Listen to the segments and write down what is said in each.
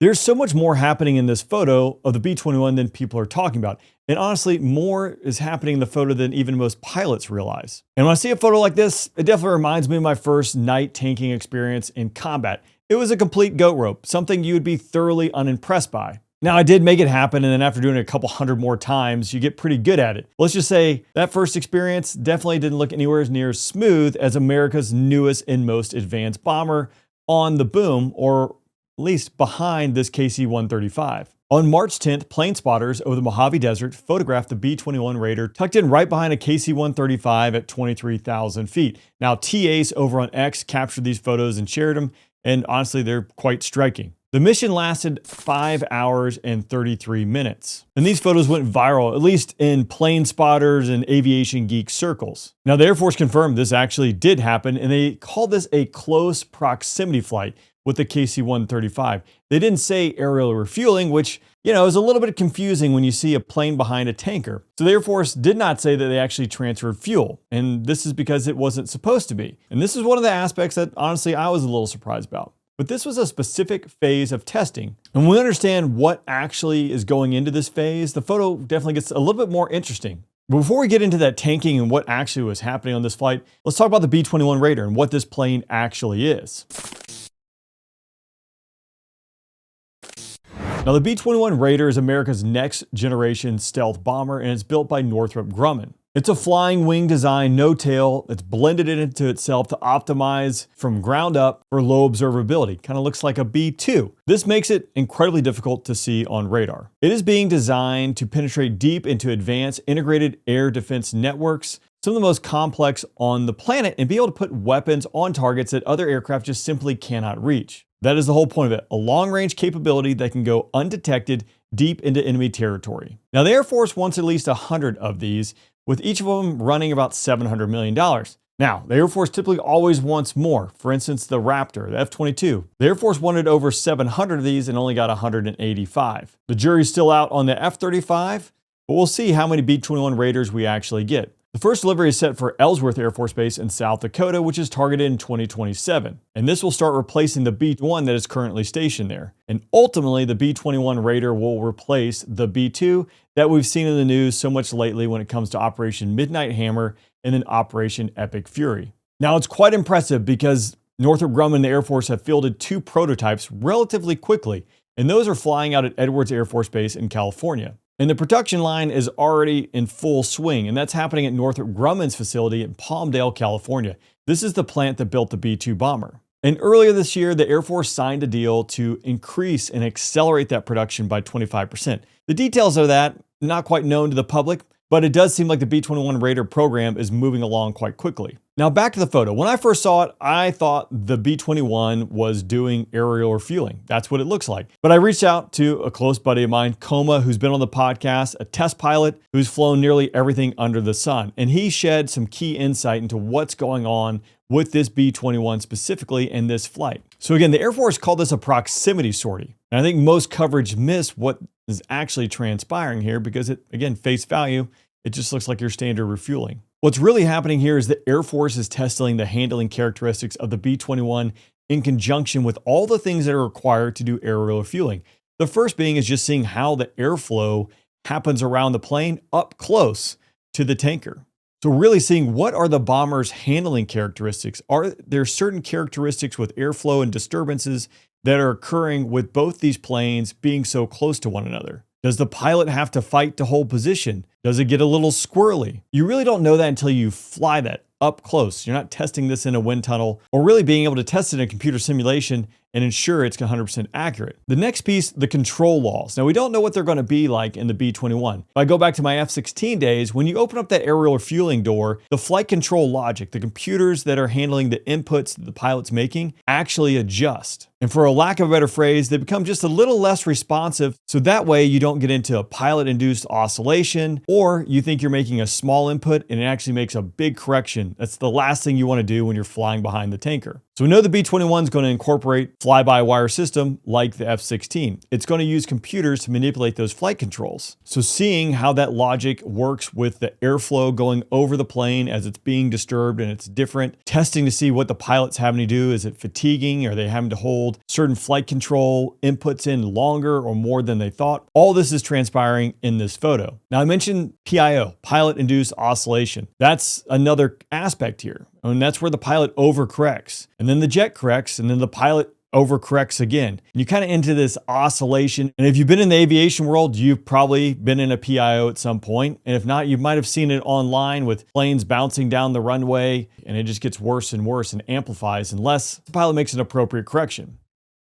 There's so much more happening in this photo of the B-21 than people are talking about. And honestly, more is happening in the photo than even most pilots realize. And when I see a photo like this, it definitely reminds me of my first night tanking experience in combat. It was a complete goat rope, something you would be thoroughly unimpressed by. Now, I did make it happen, and then after doing it a couple hundred more times, you get pretty good at it. Let's just say that first experience definitely didn't look anywhere near as smooth as America's newest and most advanced bomber on the boom, or at least behind this KC-135. On March 10th, plane spotters over the Mojave Desert photographed the B-21 Raider tucked in right behind a KC-135 at 23,000 feet. Now, TAs over on X captured these photos and shared them, and honestly, they're quite striking. The mission lasted 5 hours and 33 minutes. And these photos went viral, at least in plane spotters and aviation geek circles. Now, the Air Force confirmed this actually did happen, and they called this a close proximity flight with the KC-135. They didn't say aerial refueling, which, is a little bit confusing when you see a plane behind a tanker. So the Air Force did not say that they actually transferred fuel, and this is because it wasn't supposed to be. And this is one of the aspects that, honestly, I was a little surprised about. But this was a specific phase of testing. And when we understand what actually is going into this phase, the photo definitely gets a little bit more interesting. But before we get into that tanking and what actually was happening on this flight, let's talk about the B-21 Raider and what this plane actually is. Now, the B-21 Raider is America's next generation stealth bomber, and it's built by Northrop Grumman. It's a flying wing design, no tail. It's blended into itself to optimize from ground up for low observability. Kind of looks like a B-2. This makes it incredibly difficult to see on radar. It is being designed to penetrate deep into advanced integrated air defense networks, some of the most complex on the planet, and be able to put weapons on targets that other aircraft just simply cannot reach. That is the whole point of it, a long-range capability that can go undetected deep into enemy territory. Now, the Air Force wants at least 100 of these, with each of them running about $700 million. Now, the Air Force typically always wants more. For instance, the Raptor, the F-22. The Air Force wanted over 700 of these and only got 185. The jury's still out on the F-35, but we'll see how many B-21 Raiders we actually get. The first delivery is set for Ellsworth Air Force Base in South Dakota, which is targeted in 2027. And this will start replacing the B-1 that is currently stationed there. And ultimately, the B-21 Raider will replace the B-2 that we've seen in the news so much lately when it comes to Operation Midnight Hammer and then Operation Epic Fury. Now, it's quite impressive because Northrop Grumman and the Air Force have fielded 2 prototypes relatively quickly, and those are flying out at Edwards Air Force Base in California. And the production line is already in full swing, and that's happening at Northrop Grumman's facility in Palmdale, California. This is the plant that built the B-2 bomber. And earlier this year, the Air Force signed a deal to increase and accelerate that production by 25%. The details of that, not quite known to the public, but it does seem like the B-21 Raider program is moving along quite quickly. Now back to the photo. When I first saw it, I thought the B-21 was doing aerial refueling. That's what it looks like. But I reached out to a close buddy of mine, Coma, who's been on the podcast, a test pilot who's flown nearly everything under the sun. And he shed some key insight into what's going on with this B-21 specifically in this flight. So again, the Air Force called this a proximity sortie. And I think most coverage miss what is actually transpiring here because it, again, face value, it just looks like your standard refueling. What's really happening here is the Air Force is testing the handling characteristics of the B-21 in conjunction with all the things that are required to do aerial refueling. The first being is just seeing how the airflow happens around the plane up close to the tanker. So really seeing what are the bomber's handling characteristics. Are there certain characteristics with airflow and disturbances that are occurring with both these planes being so close to one another? Does the pilot have to fight to hold position? Does it get a little squirrely? You really don't know that until you fly that up close. You're not testing this in a wind tunnel or really being able to test it in a computer simulation and ensure it's 100% accurate. The next piece, the control laws. Now, we don't know what they're going to be like in the B-21. If I go back to my F-16 days, when you open up that aerial refueling door, the flight control logic, the computers that are handling the inputs that the pilot's making, actually adjust. And for a lack of a better phrase, they become just a little less responsive, so that way you don't get into a pilot-induced oscillation, or you think you're making a small input and it actually makes a big correction. That's the last thing you want to do when you're flying behind the tanker. So we know the B-21 is going to incorporate fly-by-wire system like the F-16. It's going to use computers to manipulate those flight controls. So seeing how that logic works with the airflow going over the plane as it's being disturbed and it's different, testing to see what the pilot's having to do. Is it fatiguing? Are they having to hold certain flight control inputs in longer or more than they thought? All this is transpiring in this photo. Now I mentioned PIO, pilot-induced oscillation. That's another aspect here. And that's where the pilot overcorrects. And then the jet corrects, and then the pilot overcorrects again. And you kind of into this oscillation. And if you've been in the aviation world, you've probably been in a PIO at some point. And if not, you might have seen it online with planes bouncing down the runway, and it just gets worse and worse and amplifies unless the pilot makes an appropriate correction.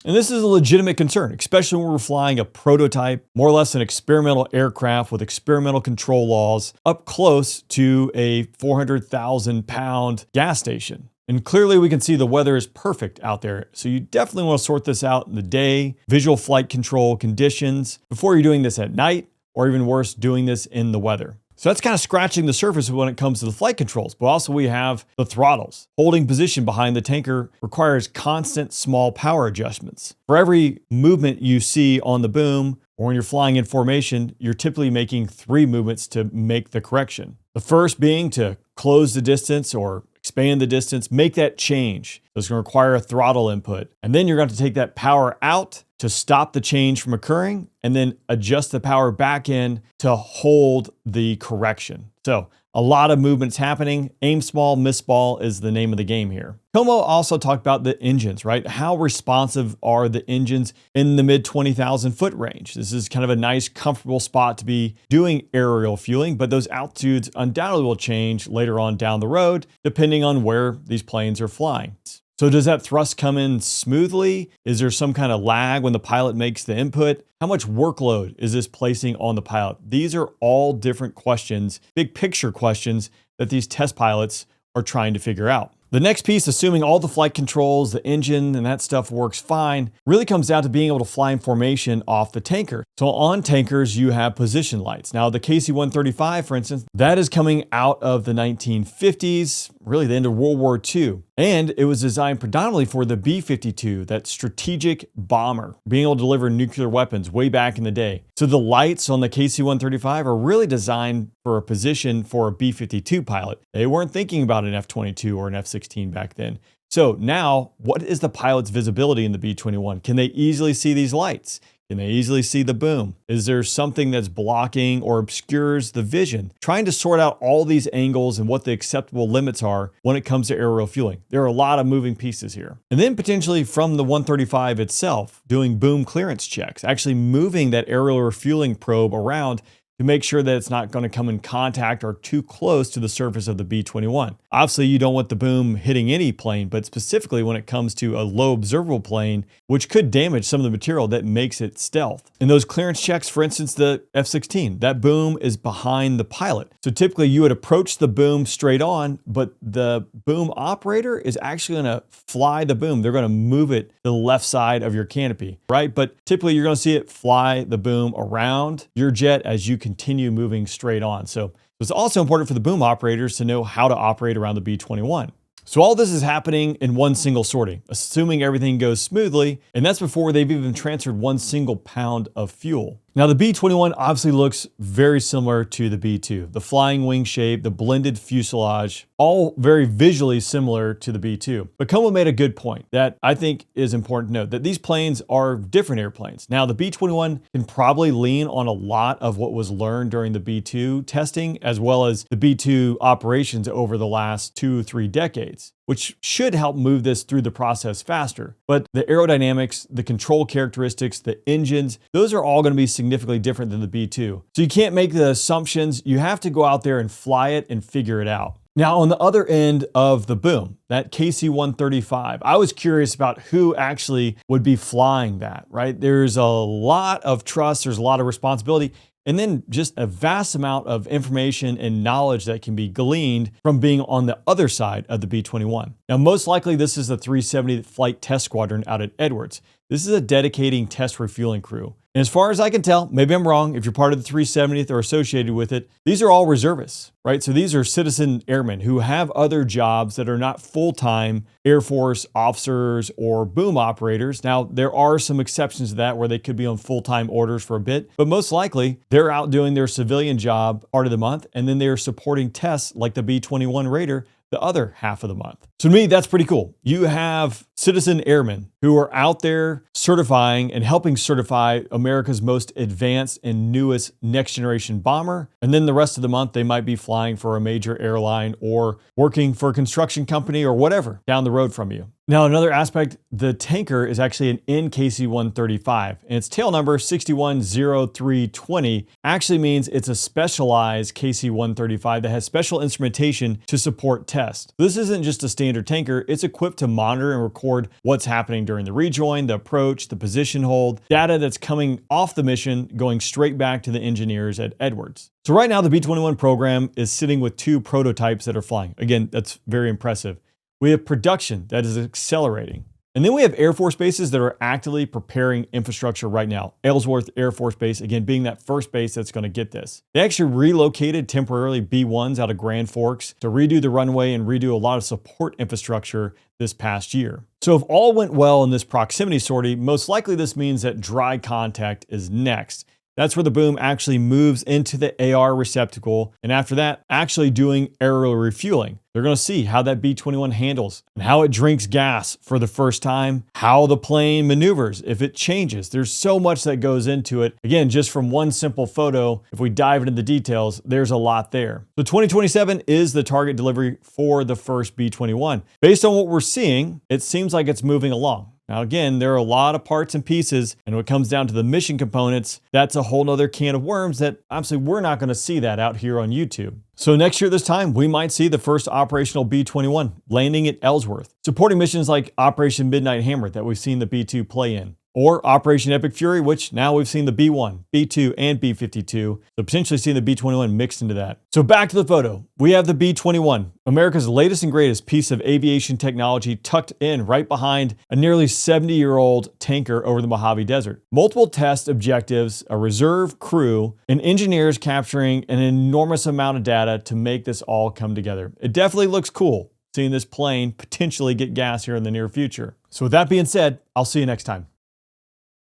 And this is a legitimate concern, especially when we're flying a prototype, more or less an experimental aircraft with experimental control laws up close to a 400,000 pound gas station. And clearly we can see the weather is perfect out there. So you definitely want to sort this out in the day, visual flight control conditions, before you're doing this at night, or even worse, doing this in the weather. So that's kind of scratching the surface when it comes to the flight controls, but also we have the throttles. Holding position behind the tanker requires constant small power adjustments. For every movement you see on the boom, or when you're flying in formation, you're typically making 3 movements to make the correction. The first being to close the distance or expand the distance, make that change. So it's going to require a throttle input. And then you're going to take that power out to stop the change from occurring, and then adjust the power back in to hold the correction. So a lot of movements happening. Aim small, miss ball is the name of the game here. Como also talked about the engines, right? How responsive are the engines in the mid 20,000 foot range? This is kind of a nice, comfortable spot to be doing aerial fueling, but those altitudes undoubtedly will change later on down the road, depending on where these planes are flying. So does that thrust come in smoothly? Is there some kind of lag when the pilot makes the input? How much workload is this placing on the pilot? These are all different questions, big picture questions that these test pilots are trying to figure out. The next piece, assuming all the flight controls, the engine, and that stuff works fine, really comes down to being able to fly in formation off the tanker. So on tankers, you have position lights. Now the KC-135, for instance, that is coming out of the 1950s, really the end of World War II. And it was designed predominantly for the B-52, that strategic bomber, being able to deliver nuclear weapons way back in the day. So the lights on the KC-135 are really designed for a position for a B-52 pilot. They weren't thinking about an F-22 or an F-16 back then. So now, what is the pilot's visibility in the B-21? Can they easily see these lights? Can they easily see the boom? Is there something that's blocking or obscures the vision? Trying to sort out all these angles and what the acceptable limits are when it comes to aerial fueling. There are a lot of moving pieces here. And then potentially from the 135 itself, doing boom clearance checks, actually moving that aerial refueling probe around to make sure that it's not going to come in contact or too close to the surface of the B-21. Obviously, you don't want the boom hitting any plane, but specifically when it comes to a low observable plane, which could damage some of the material that makes it stealth. In those clearance checks, for instance, the F-16, that boom is behind the pilot. So typically you would approach the boom straight on, but the boom operator is actually going to fly the boom. They're going to move it to the left side of your canopy, right? But typically you're going to see it fly the boom around your jet as you continue moving straight on. So it's also important for the boom operators to know how to operate around the B-21. So all this is happening in one single sortie, assuming everything goes smoothly, and that's before they've even transferred 1 single pound of fuel. Now the B-21 obviously looks very similar to the B-2. The flying wing shape, the blended fuselage, all very visually similar to the B-2. But Como made a good point that I think is important to note, that these planes are different airplanes. Now the B-21 can probably lean on a lot of what was learned during the B-2 testing, as well as the B-2 operations over the last 2-3 decades, which should help move this through the process faster. But the aerodynamics, the control characteristics, the engines, those are all going to be significantly different than the B-2. So you can't make the assumptions. You have to go out there and fly it and figure it out. Now, on the other end of the boom, that KC-135, I was curious about who actually would be flying that, right? There's a lot of trust, there's a lot of responsibility, and then just a vast amount of information and knowledge that can be gleaned from being on the other side of the B-21. Now, most likely this is the 370 Flight Test Squadron out at Edwards. This is a dedicating test refueling crew. And as far as I can tell, maybe I'm wrong, if you're part of the 370th or associated with it, these are all reservists, right? So these are citizen airmen who have other jobs that are not full-time Air Force officers or boom operators. Now, there are some exceptions to that where they could be on full-time orders for a bit, but most likely they're out doing their civilian job part of the month, and then they're supporting tests like the B-21 Raider the other half of the month. So to me, that's pretty cool. You have citizen airmen who are out there certifying and helping certify America's most advanced and newest next generation bomber. And then the rest of the month, they might be flying for a major airline or working for a construction company or whatever down the road from you. Now, another aspect, the tanker is actually an KC-135, and its tail number 610320 actually means it's a specialized KC-135 that has special instrumentation to support tests. This isn't just a standard tanker, it's equipped to monitor and record what's happening during the rejoin, the approach, the position hold, data that's coming off the mission going straight back to the engineers at Edwards. So right now, the B-21 program is sitting with 2 prototypes that are flying. Again, that's very impressive. We have production that is accelerating. And then we have Air Force bases that are actively preparing infrastructure right now. Ellsworth Air Force Base, again, being that first base that's going to get this. They actually relocated temporarily B-1s out of Grand Forks to redo the runway and redo a lot of support infrastructure this past year. So if all went well in this proximity sortie, most likely this means that dry contact is next. That's where the boom actually moves into the AR receptacle, and after that, actually doing aerial refueling. They're going to see how that B-21 handles and how it drinks gas for the first time, how the plane maneuvers, if it changes. There's so much that goes into it. Again, just from one simple photo, if we dive into the details, there's a lot there. So 2027 is the target delivery for the first B-21. Based on what we're seeing, it seems like it's moving along. Now, again, there are a lot of parts and pieces, and when it comes down to the mission components, that's a whole nother can of worms that obviously we're not going to see that out here on YouTube. So next year this time, we might see the first operational B-21 landing at Ellsworth, supporting missions like Operation Midnight Hammer that we've seen the B-2 play in, or Operation Epic Fury, which now we've seen the B-1, B-2, and B-52, so potentially seeing the B-21 mixed into that. So back to the photo. We have the B-21, America's latest and greatest piece of aviation technology tucked in right behind a nearly 70-year-old tanker over the Mojave Desert. Multiple test objectives, a reserve crew, and engineers capturing an enormous amount of data to make this all come together. It definitely looks cool seeing this plane potentially get gas here in the near future. So with that being said, I'll see you next time.